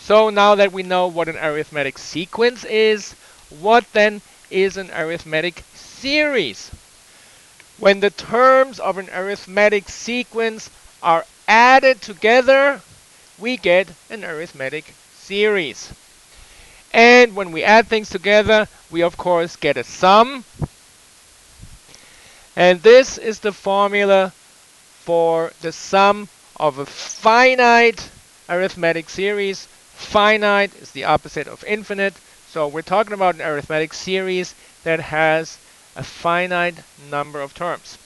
So now that we know what an arithmetic sequence is, what then is an arithmetic series? When the terms of an arithmetic sequence are added together, we get an arithmetic series. And when we add things together, we of course get a sum. And this is the formula for the sum of a finite arithmetic series. Finite is the opposite of infinite. So we're talking about an arithmetic series that has a finite number of terms.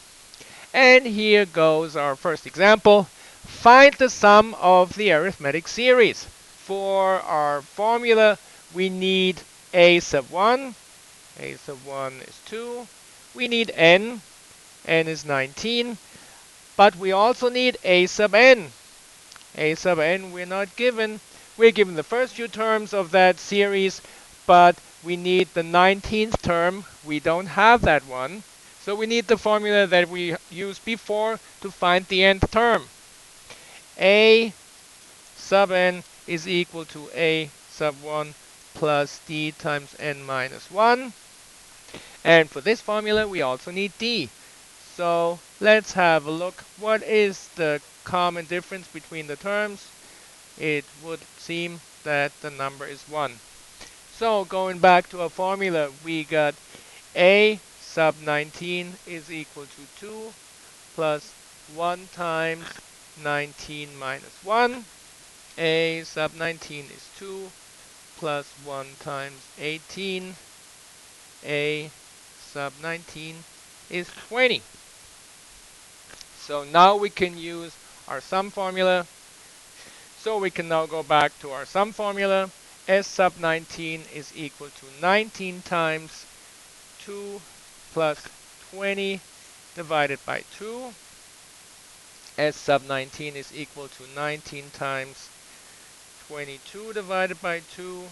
And here goes our first example. Find the sum of the arithmetic series. For our formula, we need a sub 1. A sub 1 is 2. We need n. N is 19. But we also need a sub n. A sub n we're not given. We're given the first few terms of that series, but we need the 19th term. We don't have that one. So we need the formula that we used before to find the nth term. A sub n is equal to a sub 1 plus d times n minus 1. And for this formula, we also need d. So let's have a look. What is the common difference between the terms? It would seem that the number is 1. So going back to our formula, we got a sub 19 is equal to 2 plus 1 times 19 minus 1. A sub 19 is 2 plus 1 times 18. A sub 19 is 20. So now we can use our sum formula. So we can now go back to our sum formula. S sub 19 is equal to 19 times 2 plus 20 divided by 2. S sub 19 is equal to 19 times 22 divided by 2,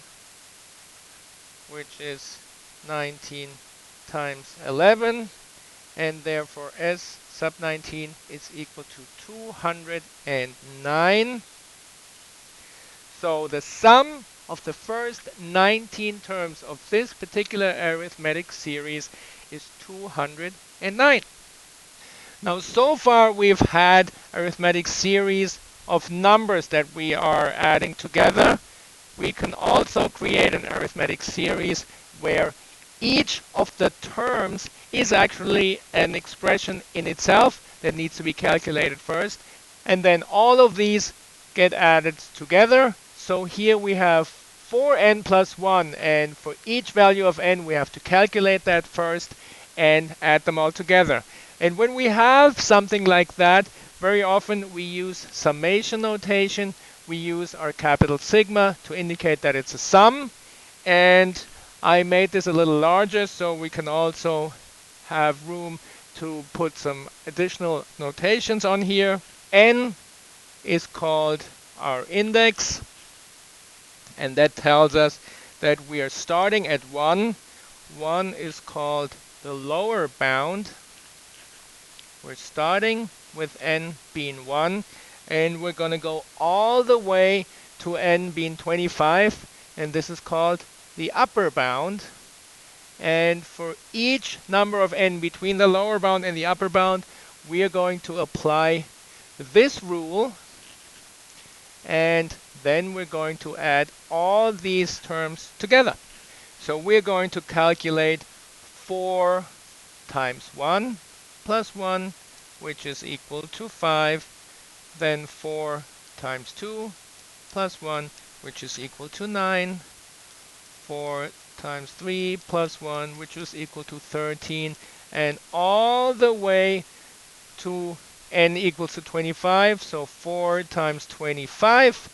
which is 19 times 11. And therefore S sub 19 is equal to 209. So the sum of the first 19 terms of this particular arithmetic series is 209. Now so far we've had arithmetic series of numbers that we are adding together. We can also create an arithmetic series where each of the terms is actually an expression in itself that needs to be calculated first. And then all of these get added together. So here we have 4n plus 1. And for each value of n, we have to calculate that first and add them all together. And when we have something like that, very often we use summation notation. We use our capital sigma to indicate that it's a sum. And I made this a little larger so we can also have room to put some additional notations on here. N is called our index, and that tells us that we are starting at 1. 1 is called the lower bound. We're starting with n being 1, and we're going to go all the way to n being 25, and this is called the upper bound. And for each number of n between the lower bound and the upper bound, we are going to apply this rule, and then we're going to add all these terms together. So we're going to calculate 4 times 1 plus 1, which is equal to 5. Then 4 times 2 plus 1, which is equal to 9. 4 times 3 plus 1, which is equal to 13. And all the way to n equals to 25. So 4 times 25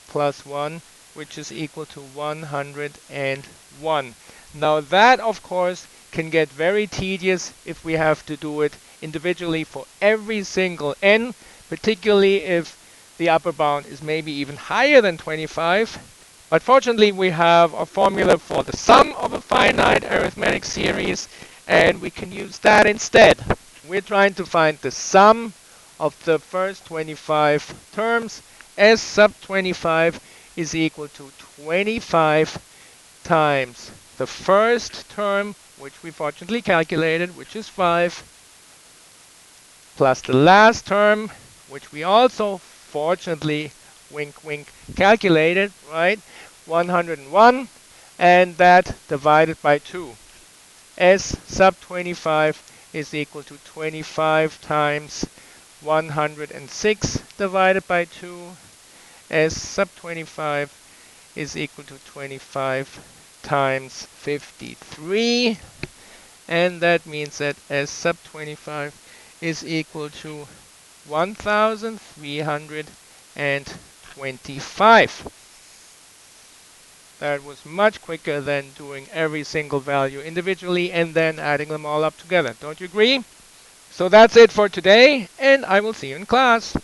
plus 1, which is equal to 101. Now that, of course, can get very tedious if we have to do it individually for every single n, particularly if the upper bound is maybe even higher than 25. But fortunately, we have a formula for the sum of a finite arithmetic series, and we can use that instead. We're trying to find the sum of the first 25 terms. S sub 25 is equal to 25 times the first term, which we fortunately calculated, which is 5, plus the last term, which we also fortunately, wink wink, calculated, right? 101, and that divided by 2. S sub 25 is equal to 25 times 106 divided by 2. S sub 25 is equal to 25 times 53. And that means that S sub 25 is equal to 1325. That was much quicker than doing every single value individually and then adding them all up together. Don't you agree? So that's it for today, and I will see you in class.